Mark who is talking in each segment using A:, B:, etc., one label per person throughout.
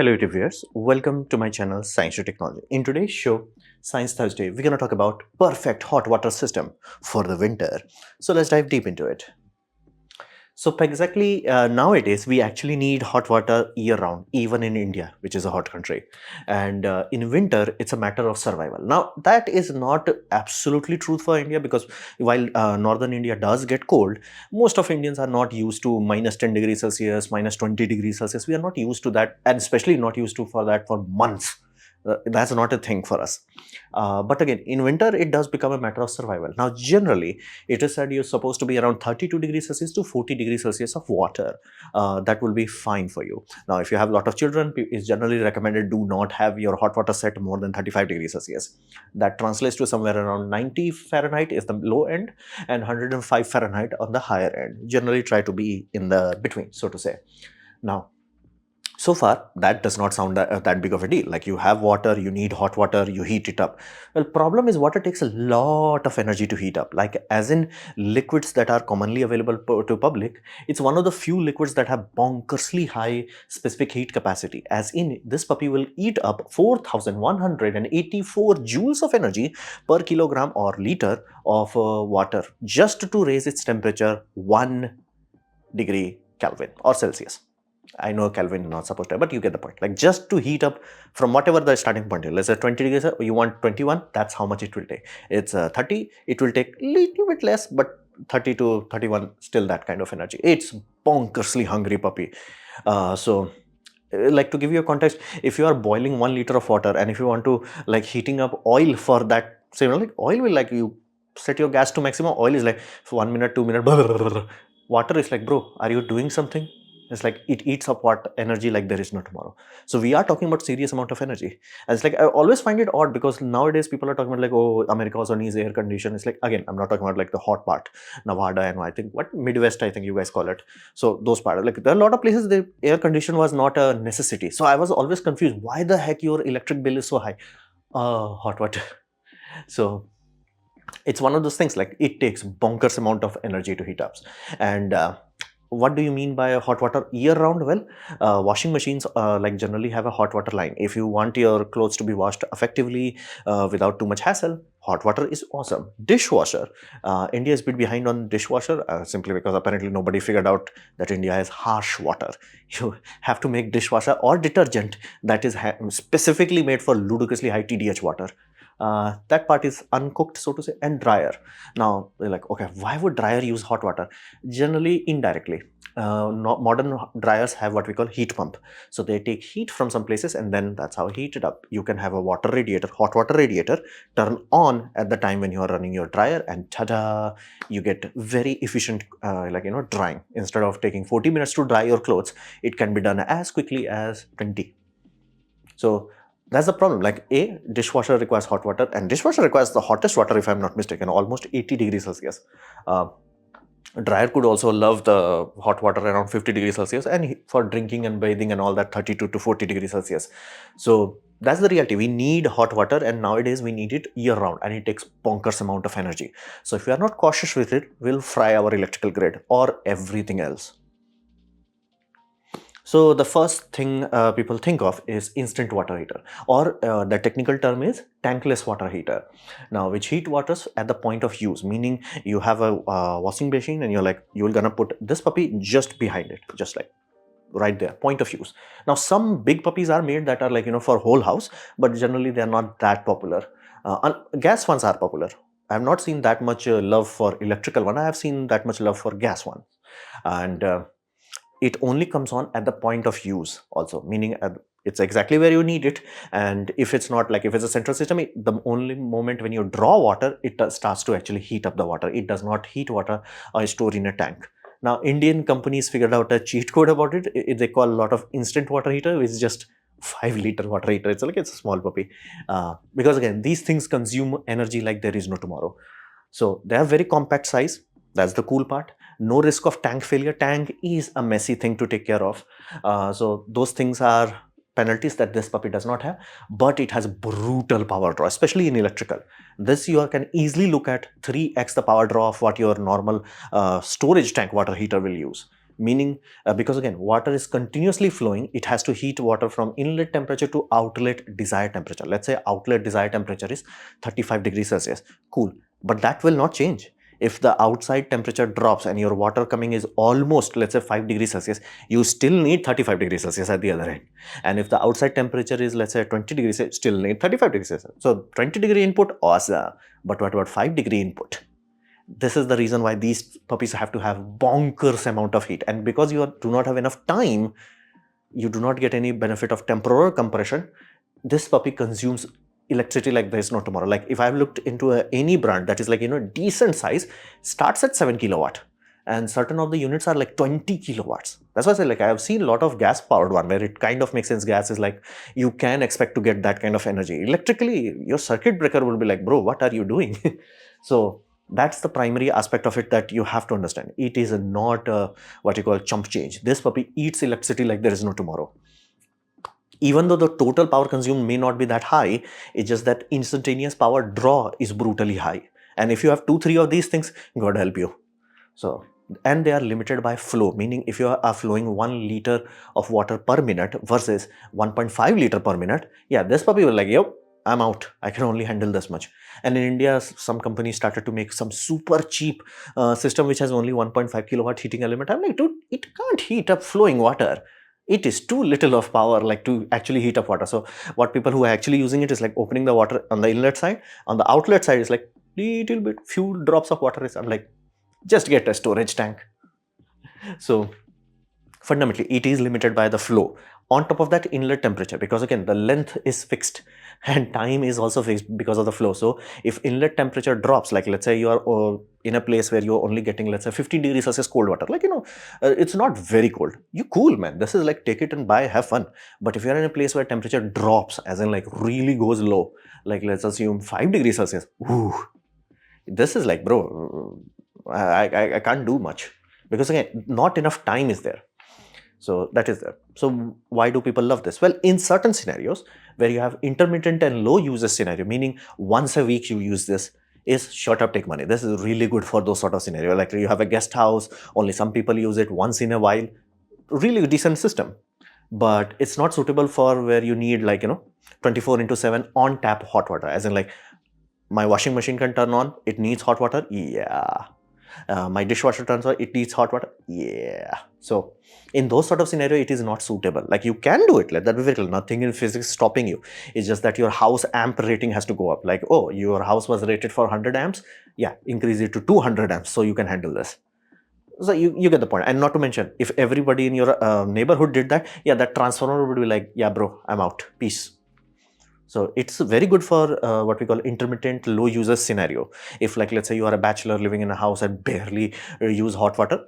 A: Hello YouTube viewers, welcome to my channel Science to Technology. In today's show, Science Thursday, we're going to talk about perfect hot water system for the winter. So let's dive deep into it. So exactly nowadays, we actually need hot water year round, even in India, which is a hot country. And in winter, it's a matter of survival. Now, that is not absolutely true for India because while northern India does get cold, most of Indians are not used to minus 10 degrees Celsius, minus 20 degrees Celsius. We are not used to that, and especially not used to for that for months. That's not a thing for us. But again, in winter, it does become a matter of survival. Now, generally, it is said you're supposed to be around 32 degrees Celsius to 40 degrees Celsius of water. That will be fine for you. Now, if you have a lot of children, it's generally recommended do not have your hot water set more than 35 degrees Celsius. That translates to somewhere around 90 Fahrenheit is the low end and 105 Fahrenheit on the higher end. Generally, try to be in the between, so to say. Now, so far, that does not sound that big of a deal. Like you have water, you need hot water, you heat it up. Well, problem is water takes a lot of energy to heat up. Like as in liquids that are commonly available to public, it's one of the few liquids that have bonkersly high specific heat capacity. As in, this puppy will eat up 4,184 joules of energy per kilogram or liter of water just to raise its temperature 1 degree Kelvin or Celsius. I know Kelvin not supposed to, but you get the point. Like just to heat up from whatever the starting point is. Let's say 20 degrees, you want 21, that's how much it will take. It's 30, it will take a little bit less, but 30 to 31, still that kind of energy. It's bonkersly hungry puppy. Like to give you a context, if you are boiling 1 liter of water and if you want to like heating up oil for that, say, like oil will like you set your gas to maximum, oil is like for 1 minute, 2 minutes, water is like, bro, are you doing something? It's like it eats up what energy like there is no tomorrow. So we are talking about serious amount of energy. And it's like I always find it odd because nowadays people are talking about like, oh, America also needs air condition. It's like, again, I'm not talking about like the hot part, Nevada and I think what Midwest, I think you guys call it. So those parts, like there are a lot of places the air condition was not a necessity. So I was always confused. Why the heck your electric bill is so high? Hot water. So it's one of those things like it takes bonkers amount of energy to heat up. And what do you mean by hot water year round? Well, washing machines like generally have a hot water line. If you want your clothes to be washed effectively without too much hassle, hot water is awesome. Dishwasher, India is a bit behind on dishwasher simply because apparently nobody figured out that India has harsh water. You have to make dishwasher or detergent that is specifically made for ludicrously high TDH water. That part is uncooked, so to say. And dryer. Now, they're like, okay, why would dryer use hot water? Generally, indirectly. Modern dryers have what we call heat pump. So they take heat from some places and then that's how heat it up. You can have a water radiator, hot water radiator, turn on at the time when you are running your dryer and ta-da, you get very efficient drying. Instead of taking 40 minutes to dry your clothes, it can be done as quickly as 20. So that's the problem. Like dishwasher requires hot water and dishwasher requires the hottest water if I'm not mistaken, almost 80 degrees Celsius. Dryer could also love the hot water around 50 degrees Celsius and for drinking and bathing and all that 32 to 40 degrees Celsius. So that's the reality. We need hot water and nowadays we need it year round and it takes bonkers amount of energy. So if we are not cautious with it, we'll fry our electrical grid or everything else. So the first thing people think of is instant water heater, or the technical term is tankless water heater. Now, which heat waters at the point of use, meaning you have a washing machine and you're gonna put this puppy just behind it, just like right there, point of use. Now, some big puppies are made that are like, for whole house, but generally they're not that popular. Gas ones are popular. I have not seen that much love for electrical one. I have seen that much love for gas one. And it only comes on at the point of use also, meaning it's exactly where you need it. And if it's not like, if it's a central system, the only moment when you draw water, it starts to actually heat up the water. It does not heat water or store in a tank. Now, Indian companies figured out a cheat code about it. They call a lot of instant water heater, which is just 5-liter water heater. It's a small puppy. Because again, these things consume energy like there is no tomorrow. So they have very compact size. That's the cool part. No risk of tank failure. Tank is a messy thing to take care of. So those things are penalties that this puppy does not have, but it has brutal power draw, especially in electrical. This you can easily look at 3x the power draw of what your normal storage tank water heater will use. meaning because again, water is continuously flowing, it has to heat water from inlet temperature to outlet desired temperature. Let's say outlet desired temperature is 35 degrees Celsius. Cool. But that will not change. If the outside temperature drops and your water coming is almost, let's say, 5 degrees Celsius, you still need 35 degrees Celsius at the other end. And if the outside temperature is, let's say, 20 degrees, still need 35 degrees Celsius. So 20-degree input, awesome. But what about 5-degree input? This is the reason why these puppies have to have bonkers amount of heat. And because you do not have enough time, you do not get any benefit of temporal compression. This puppy consumes electricity like there's no tomorrow. Like if I've looked into any brand that is like, decent size, starts at 7 kilowatt. And certain of the units are like 20 kilowatts. That's why I say, like, I have seen a lot of gas powered one where it kind of makes sense. Gas is like, you can expect to get that kind of energy. Electrically, your circuit breaker will be like, bro, what are you doing? So that's the primary aspect of it that you have to understand. It is not what you call chump change. This puppy eats electricity like there is no tomorrow. Even though the total power consumed may not be that high, it's just that instantaneous power draw is brutally high. And if you have 2-3 of these things, God help you. So, and they are limited by flow, meaning if you are flowing 1 liter of water per minute versus 1.5 liter per minute, yeah, this puppy will like, yo, I'm out. I can only handle this much. And in India, some companies started to make some super cheap system which has only 1.5 kilowatt heating element. I'm like, dude, it can't heat up flowing water. It is too little of power like to actually heat up water. So what people who are actually using it is like opening the water on the inlet side. On the outlet side is like little bit, few drops of water. I'm like, just get a storage tank. So fundamentally, it is limited by the flow. On top of that, inlet temperature, because again, the length is fixed and time is also fixed because of the flow. So if inlet temperature drops, like let's say you are in a place where you're only getting, let's say, 15 degrees Celsius cold water, like, it's not very cold. You cool, man. This is like, take it and buy, have fun. But if you're in a place where temperature drops, as in like really goes low, like let's assume 5 degrees Celsius, whoo, this is like, bro, I can't do much. Because again, not enough time is there. So that is there. So why do people love this? Well, in certain scenarios where you have intermittent and low usage scenario, meaning once a week you use this, is shut up, take money. This is really good for those sort of scenario. Like you have a guest house, only some people use it once in a while. Really decent system. But it's not suitable for where you need like, 24/7 on tap hot water. As in like, my washing machine can turn on, it needs hot water. Yeah. My dishwasher turns on, it needs hot water. Yeah. So in those sort of scenario, it is not suitable. Like you can do it, let that be very clear. Nothing in physics stopping you. It's just that your house amp rating has to go up. Like, oh, your house was rated for 100 amps. Yeah, increase it to 200 amps so you can handle this. So you get the point. And not to mention, if everybody in your neighborhood did that, yeah, that transformer would be like, yeah, bro, I'm out. Peace. So it's very good for what we call intermittent low user scenario. If like, let's say you are a bachelor living in a house and barely use hot water,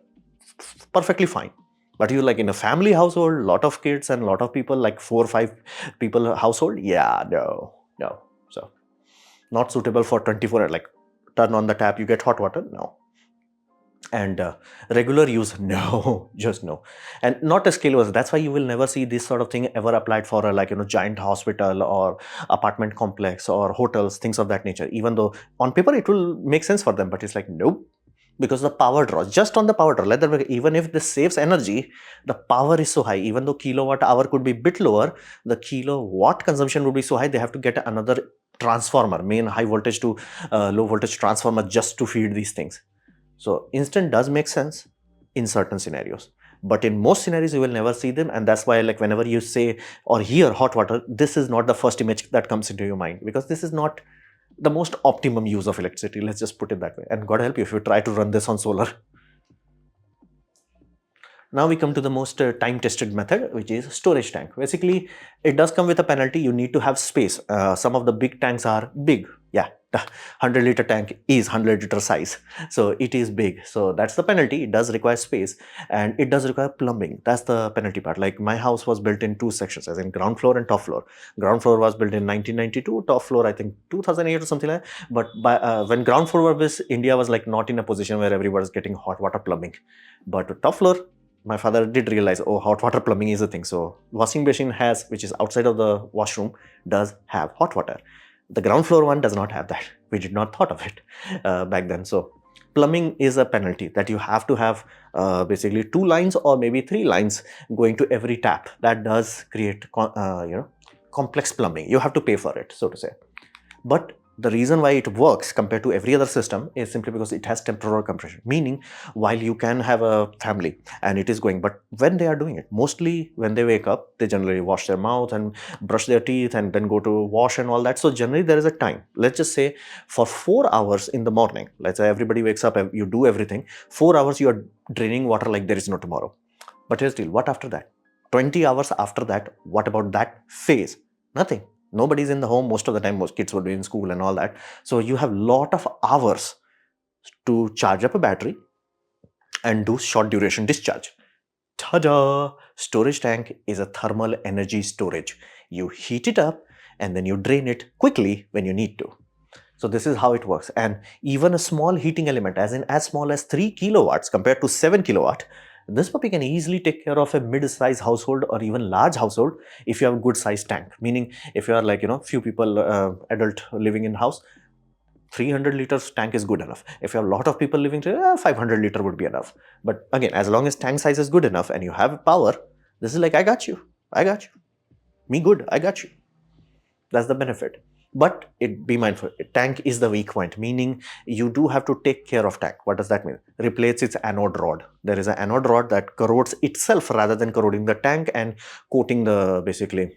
A: perfectly fine. But you like in a family household, lot of kids and lot of people, like 4 or 5 people household, yeah, no. So not suitable for 24 hours, like turn on the tap, you get hot water, no. And regular use, no, just no. And not a scalable. That's why you will never see this sort of thing ever applied for a giant hospital or apartment complex or hotels, things of that nature. Even though on paper it will make sense for them, but it's like, nope. Because the power draw, just on the power draw, even if this saves energy, the power is so high. Even though kilowatt hour could be a bit lower, the kilowatt consumption would be so high, they have to get another transformer, main high voltage to low voltage transformer just to feed these things. So instant does make sense in certain scenarios, but in most scenarios you will never see them. And that's why like whenever you say or hear hot water, this is not the first image that comes into your mind, because this is not the most optimum use of electricity. Let's just put it that way. And God help you if you try to run this on solar. Now we come to the most time-tested method, which is storage tank. Basically, it does come with a penalty. You need to have space. Some of the big tanks are big. Yeah, the 100-liter tank is 100-liter size. So it is big. So that's the penalty. It does require space and it does require plumbing. That's the penalty part. Like my house was built in 2 sections, as in ground floor and top floor. Ground floor was built in 1992, top floor I think 2008 or something like that. But by, when ground floor was, India was like not in a position where everybody was getting hot water plumbing. But top floor, my father did realize, oh, hot water plumbing is a thing. So washing machine has, which is outside of the washroom, does have hot water. The ground floor one does not have that. We did not thought of it back then. So Plumbing is a penalty that you have to have basically 2 lines or maybe 3 lines going to every tap. That does create complex plumbing. You have to pay for it, so to say. But the reason why it works compared to every other system is simply because it has temporal compression, meaning while you can have a family and it is going, but when they are doing it, mostly when they wake up, they generally wash their mouth and brush their teeth and then go to wash and all that. So generally there is a time. Let's just say for 4 hours in the morning, let's say everybody wakes up, you do everything, 4 hours you are draining water like there is no tomorrow. But here's the deal, what after that? 20 hours after that, what about that phase? Nothing. Nobody's in the home most of the time. Most kids would be in school and all that. So you have lot of hours to charge up a battery and do short duration discharge. Ta-da! Storage tank is a thermal energy storage. You heat it up and then you drain it quickly when you need to. So this is how it works. And even a small heating element, as small as 3 kilowatts compared to 7 kilowatt, this puppy can easily take care of a mid-size household or even large household if you have a good size tank. Meaning if you are like, few people, adult living in house, 300 liters tank is good enough. If you have a lot of people living there, 500 liter would be enough. But again, as long as tank size is good enough and you have power, this is like, I got you. Me good, I got you. That's the benefit. But be mindful, tank is the weak point, meaning you do have to take care of tank. What does that mean? Replace its anode rod. There is an anode rod that corrodes itself rather than corroding the tank and coating the basically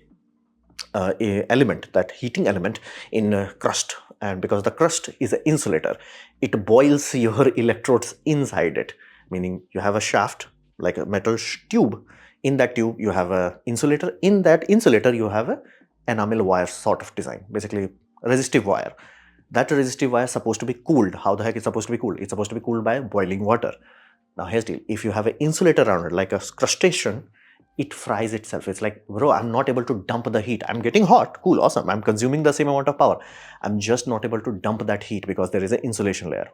A: element, that heating element in crust. And because the crust is an insulator, it boils your electrodes inside it, meaning you have a shaft like a metal tube. In that tube, you have a insulator. In that insulator, you have a enamel wire sort of design, basically resistive wire. That resistive wire is supposed to be cooled. How the heck is supposed to be cooled? It's supposed to be cooled by boiling water. Now here's the deal. If you have an insulator around it, like a crustacean, it fries itself. It's like, bro, I'm not able to dump the heat. I'm getting hot, cool, awesome. I'm consuming the same amount of power. I'm just not able to dump that heat because there is an insulation layer.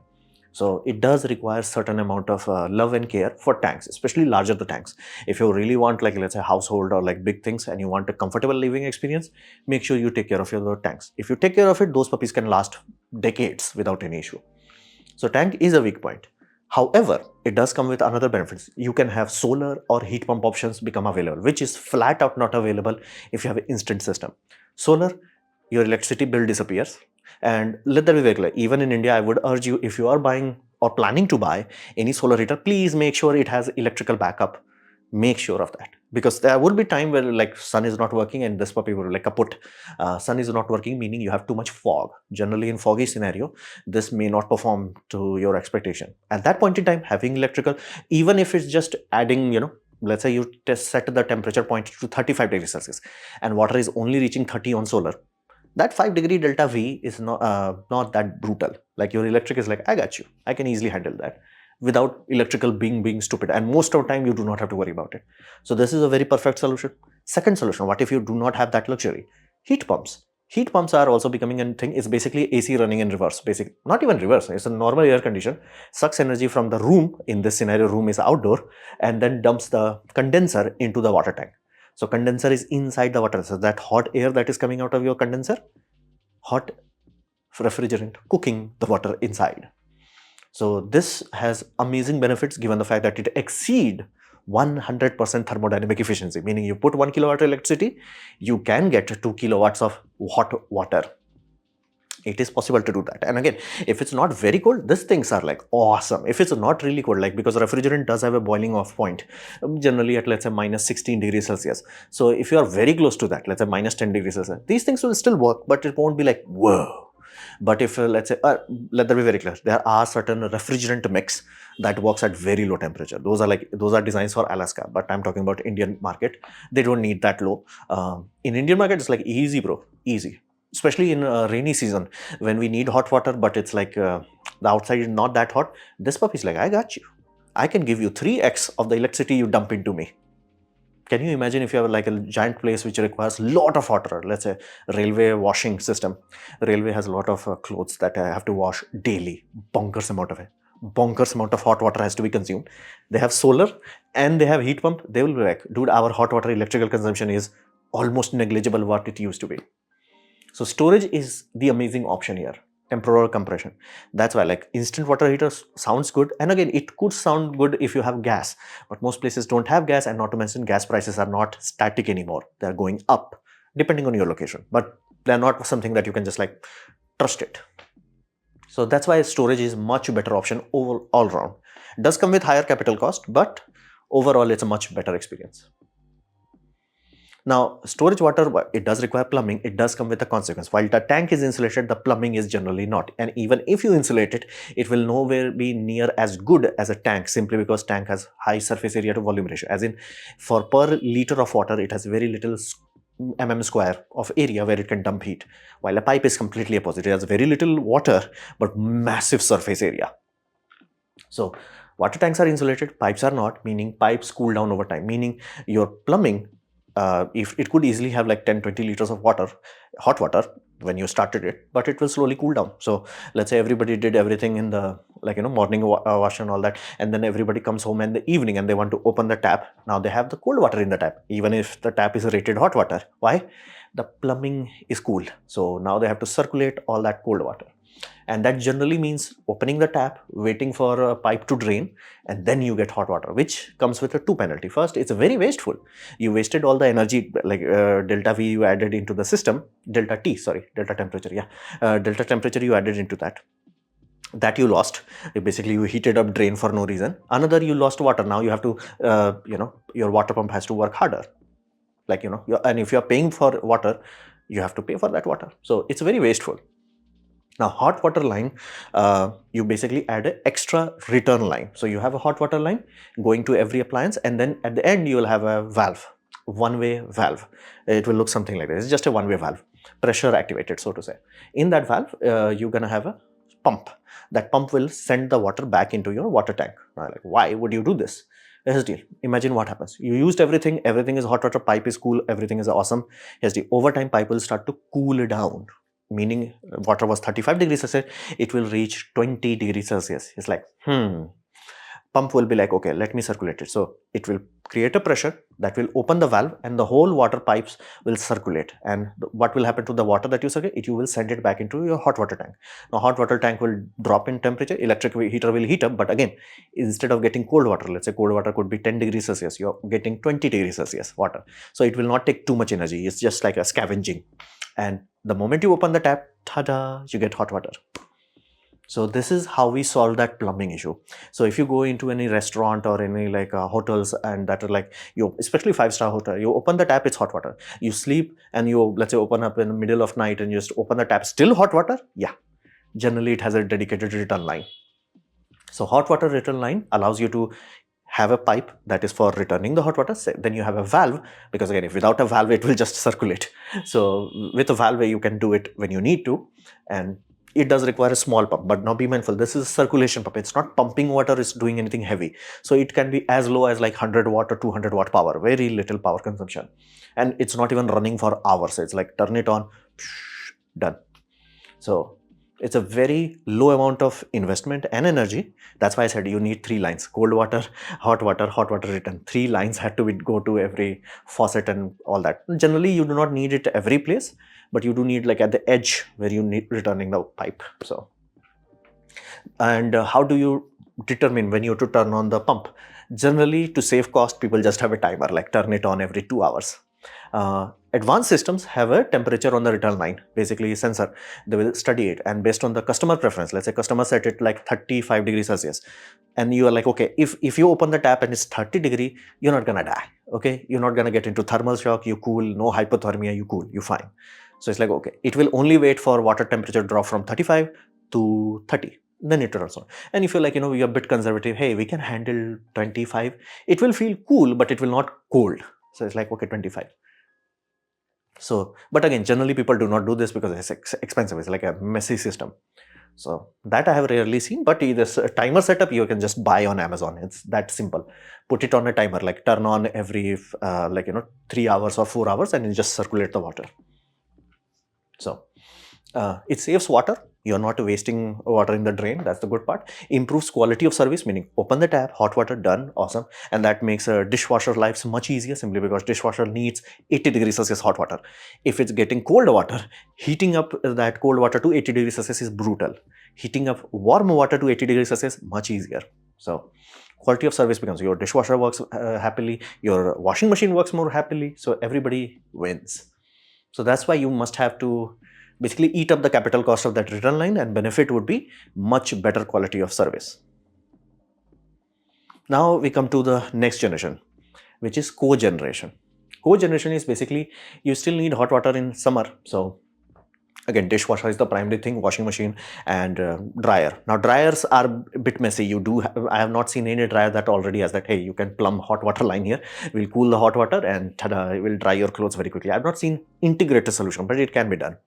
A: So it does require certain amount of love and care for tanks, especially larger the tanks. If you really want, like, let's say household or like big things and you want a comfortable living experience, make sure you take care of your tanks. If you take care of it, those puppies can last decades without any issue. So tank is a weak point. However, it does come with another benefits. You can have solar or heat pump options become available, which is flat out not available if you have an instant system. Solar, your electricity bill disappears. And let that be very clear. Even in India, I would urge you, if you are buying or planning to buy any solar heater, please make sure it has electrical backup. Make sure of that. Because there would be time where like sun is not working and this puppy will like kaput. Sun is not working, meaning you have too much fog. Generally in foggy scenario, this may not perform to your expectation. At that point in time, having electrical, even if it's just adding, let's say you set the temperature point to 35 degrees Celsius and water is only reaching 30 on solar, that 5-degree delta V is not that brutal. Like your electric is like, I got you. I can easily handle that without electrical being stupid. And most of the time, you do not have to worry about it. So this is a very perfect solution. Second solution, what if you do not have that luxury? Heat pumps. Heat pumps are also becoming a thing. It's basically AC running in reverse. Not even reverse. It's a normal air condition. Sucks energy from the room. In this scenario, room is outdoor. And then dumps the condenser into the water tank. So condenser is inside the water. So that hot air that is coming out of your condenser, hot refrigerant cooking the water inside. So this has amazing benefits given the fact that it exceed 100% thermodynamic efficiency, meaning you put 1 kilowatt electricity, you can get 2 kilowatts of hot water. It is possible to do that. And again, if it's not very cold, these things are like awesome. If it's not really cold, like because refrigerant does have a boiling off point, generally at let's say minus 16 degrees Celsius. So if you are very close to that, let's say minus 10 degrees Celsius, these things will still work, but it won't be like, whoa. But if let's say, let that be very clear, there are certain refrigerant mix that works at very low temperature. Those are designs for Alaska, but I'm talking about Indian market. They don't need that low. In Indian market, it's like easy, bro, easy. Especially in rainy season when we need hot water, but it's like the outside is not that hot. This puppy is like, I got you. I can give you 3x of the electricity you dump into me. Can you imagine if you have like a giant place which requires a lot of hot water, let's say railway washing system. Railway has a lot of clothes that I have to wash daily, bonkers amount of it. Bonkers amount of hot water has to be consumed. They have solar and they have heat pump. They will be like, dude, our hot water electrical consumption is almost negligible what it used to be. So storage is the amazing option here. temporal compression. That's why like instant water heaters sounds good, and again it could sound good if you have gas, but most places don't have gas, and not to mention gas prices are not static anymore. They're going up depending on your location, but they're not something that you can just like trust it. So that's why storage is much better option all around. It does come with higher capital cost, but overall it's a much better experience. Now, storage water, it does require plumbing. It does come with a consequence. While the tank is insulated, the plumbing is generally not. And even if you insulate it, it will nowhere be near as good as a tank, simply because tank has high surface area to volume ratio. As in, for per liter of water, it has very little mm square of area where it can dump heat. While a pipe is completely opposite. It has very little water, but massive surface area. So, water tanks are insulated, pipes are not, meaning pipes cool down over time, meaning your plumbing, if it could easily have like 10-20 liters of water, hot water when you started it, but it will slowly cool down. So let's say everybody did everything in the morning wash and all that, and then everybody comes home in the evening and they want to open the tap. Now they have the cold water in the tap, even if the tap is rated hot water. Why? The plumbing is cool, so now they have to circulate all that cold water. And that generally means opening the tap, waiting for a pipe to drain, and then you get hot water, which comes with a two penalty. First, it's very wasteful. You wasted all the energy, like delta V you added into the system, delta temperature, delta temperature you added into that you lost. Basically you heated up drain for no reason. Another, you lost water. Now you have to, your water pump has to work harder. And if you're paying for water, you have to pay for that water. So it's very wasteful. Now, hot water line, you basically add an extra return line. So you have a hot water line going to every appliance, and then at the end you will have a valve, one-way valve. It will look something like this. It's just a one-way valve, pressure activated, so to say. In that valve, you're gonna have a pump. That pump will send the water back into your water tank. Now, like, why would you do this? Here's the deal. Imagine what happens. You used everything is hot water, pipe is cool, everything is awesome. Here's the over time, pipe will start to cool down. Meaning water was 35 degrees Celsius, it will reach 20 degrees Celsius. It's like, pump will be like, okay, let me circulate it. So it will create a pressure that will open the valve, and the whole water pipes will circulate. And what will happen to the water that you circulate? You will send it back into your hot water tank. Now, hot water tank will drop in temperature, electric heater will heat up, but again, instead of getting cold water, let's say cold water could be 10 degrees Celsius, you're getting 20 degrees Celsius water. So it will not take too much energy. It's just like a scavenging. And the moment you open the tap, tada, you get hot water. So this is how we solve that plumbing issue. So if you go into any restaurant or any hotels, and that are like, especially 5-star hotel, you open the tap, it's hot water. You sleep and you, let's say, open up in the middle of night and you just open the tap, still hot water. Yeah, generally it has a dedicated return line. So hot water return line allows you to have a pipe that is for returning the hot water. Then you have a valve, because again, if without a valve, it will just circulate. So with a valve, you can do it when you need to, and it does require a small pump. But now be mindful, this is a circulation pump. It's not pumping water, it's doing anything heavy. So it can be as low as like 100 watt or 200 watt power, very little power consumption. And it's not even running for hours. It's like turn it on, done. So it's a very low amount of investment and energy. That's why I said you need 3 lines: cold water, hot water return. 3 lines had to go to every faucet and all that. Generally, you do not need it every place, but you do need like at the edge where you need returning the pipe. So, and how do you determine when you have to turn on the pump? Generally, to save cost, people just have a timer, like turn it on every 2 hours. Advanced systems have a temperature on the return line, basically a sensor. They will study it, and based on the customer preference, let's say customer set it like 35 degrees Celsius, and you are like, okay, if you open the tap and it's 30 degree, you're not gonna die, okay? You're not gonna get into thermal shock, you cool, no hypothermia, you cool, you fine. So it's like, okay, it will only wait for water temperature drop from 35 to 30. Then it turns on. And if you're like, you're a bit conservative, hey, we can handle 25, it will feel cool, but it will not cold. So it's like, okay, 25. So, but again, generally people do not do this because it's expensive. It's like a messy system. So that I have rarely seen, but this timer setup you can just buy on Amazon. It's that simple. Put it on a timer, like turn on every 3 hours or 4 hours, and you just circulate the water. So It saves water. You're not wasting water in the drain. That's the good part. Improves quality of service, meaning open the tap, hot water, done, awesome. And that makes a dishwasher lives much easier simply because dishwasher needs 80 degrees Celsius hot water. If it's getting cold water, heating up that cold water to 80 degrees Celsius is brutal. Heating up warm water to 80 degrees Celsius, much easier. So quality of service becomes, your dishwasher works happily, your washing machine works more happily. So everybody wins. So that's why you must have to basically eat up the capital cost of that return line, and benefit would be much better quality of service. Now we come to the next generation, which is cogeneration. Cogeneration is basically, you still need hot water in summer. So again, dishwasher is the primary thing, washing machine and dryer. Now dryers are a bit messy. I have not seen any dryer that already has that, hey, you can plumb hot water line here, we'll cool the hot water and tada, it will dry your clothes very quickly. I've not seen integrated solution, but it can be done.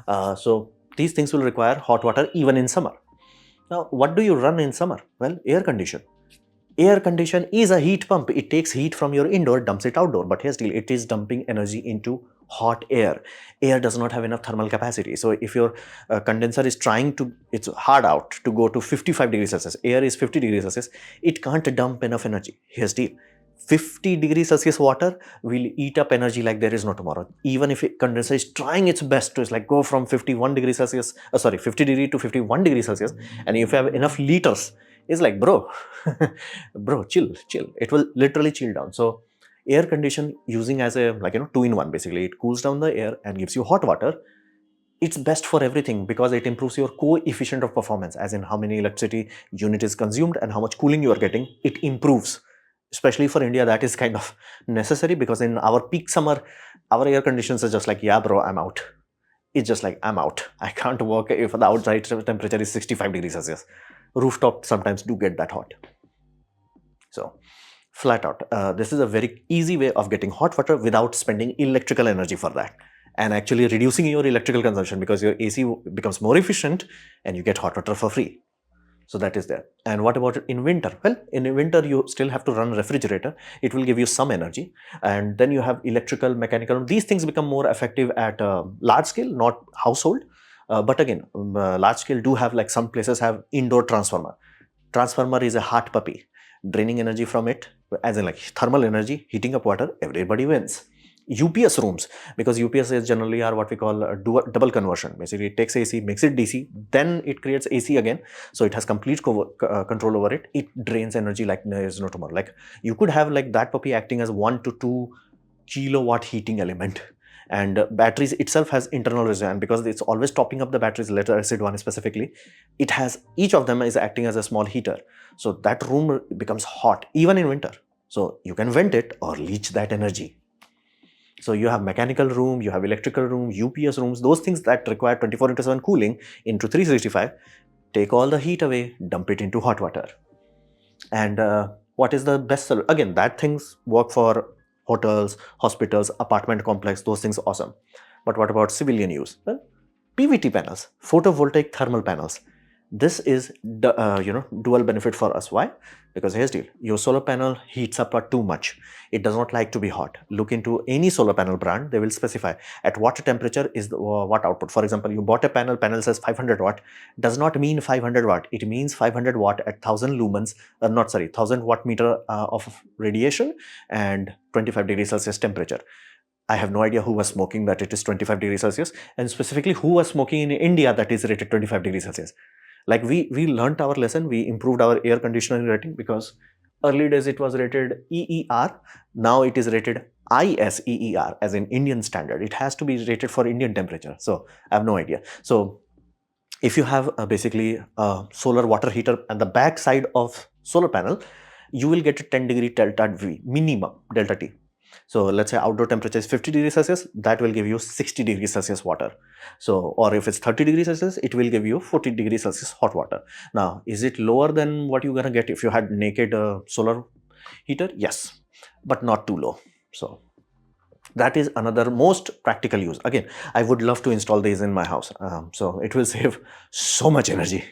A: So these things will require hot water even in summer. Now, what do you run in summer? Well, air condition. Air condition is a heat pump. It takes heat from your indoor, dumps it outdoor. But here's the deal, it is dumping energy into hot air. Air does not have enough thermal capacity. So if your condenser is trying to, it's hard out to go to 55 degrees Celsius, air is 50 degrees Celsius, it can't dump enough energy. Here's the deal, 50 degrees Celsius water will eat up energy like there is no tomorrow. Even if a condenser is trying its best to like go from 51 degrees Celsius, 50 degree to 51 degrees Celsius, and if you have enough liters, it's like, bro, chill. It will literally chill down. So air condition using as a, like, 2-in-1, basically. It cools down the air and gives you hot water. It's best for everything because it improves your coefficient of performance, as in how many electricity unit is consumed and how much cooling you are getting. It improves. Especially for India, that is kind of necessary because in our peak summer, our air conditions are just like, yeah, bro, I'm out. It's just like, I'm out. I can't work if the outside temperature is 65 degrees Celsius. Rooftop sometimes do get that hot. So flat out, this is a very easy way of getting hot water without spending electrical energy for that, and actually reducing your electrical consumption because your AC becomes more efficient and you get hot water for free. So that is there. And what about in winter? Well, in winter, you still have to run a refrigerator. It will give you some energy. And then you have electrical, mechanical. These things become more effective at large scale, not household. But again, large scale do have, like, some places have indoor transformer. Transformer is a hot puppy. Draining energy from it, as in like thermal energy, heating up water, everybody wins. UPS rooms, because UPS generally are what we call a double conversion. Basically, it takes AC, makes it DC, then it creates AC again. So it has complete control over it. It drains energy like there is no tomorrow. Like, you could have like that puppy acting as 1 to 2 kilowatt heating element. And batteries itself has internal reserve, and because it's always topping up the batteries, lead acid one specifically, it has, each of them is acting as a small heater. So that room becomes hot even in winter. So you can vent it or leach that energy. So you have mechanical room, you have electrical room, UPS rooms, those things that require 24/7 cooling into 365, take all the heat away, dump it into hot water. And what is the best? Again, that things work for hotels, hospitals, apartment complex, those things awesome. But what about civilian use? Well, PVT panels, photovoltaic thermal panels. This is dual benefit for us. Why? Because here's the deal, your solar panel heats up too much. It does not like to be hot. Look into any solar panel brand, they will specify at what temperature is the watt output. For example, you bought a panel says 500 watt, does not mean 500 watt, it means 500 watt at 1000 lumens, 1000 watt meter of radiation and 25 degrees Celsius temperature. I have no idea who was smoking that it is 25 degrees Celsius, and specifically who was smoking in India that is rated 25 degrees Celsius. Like, we learnt our lesson, we improved our air conditioning rating, because early days it was rated EER, now it is rated ISEER, as in Indian standard. It has to be rated for Indian temperature. So I have no idea. So if you have basically a solar water heater at the back side of solar panel, you will get a 10 degree delta V minimum, delta T. So let's say outdoor temperature is 50 degrees Celsius, that will give you 60 degrees Celsius water. So, or if it's 30 degrees Celsius, it will give you 40 degrees Celsius hot water. Now, is it lower than what you're gonna get if you had naked solar heater? Yes, but not too low. So that is another most practical use. Again, I would love to install these in my house. So it will save so much energy.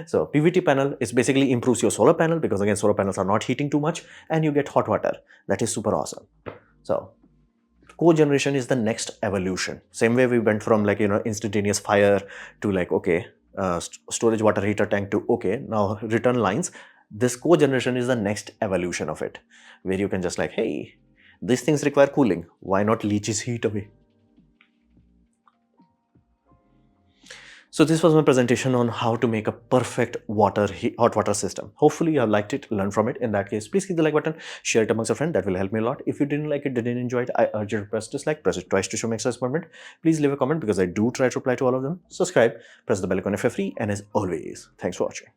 A: So PVT panel is basically improves your solar panel, because again, solar panels are not heating too much and you get hot water. That is super awesome. So cogeneration is the next evolution. Same way we went from like, instantaneous fire to like, okay, storage water heater tank to okay, now return lines. This cogeneration is the next evolution of it, where you can just like, hey, these things require cooling. Why not leach its heat away? So this was my presentation on how to make a perfect hot water system. Hopefully you have liked it, learned from it. In that case, please click the like button, share it amongst your friends. That will help me a lot. If you didn't like it, didn't enjoy it, I urge you to press dislike, press it twice to show me extra disappointment. Please leave a comment because I do try to reply to all of them. Subscribe, press the bell icon if you're free, and as always, thanks for watching.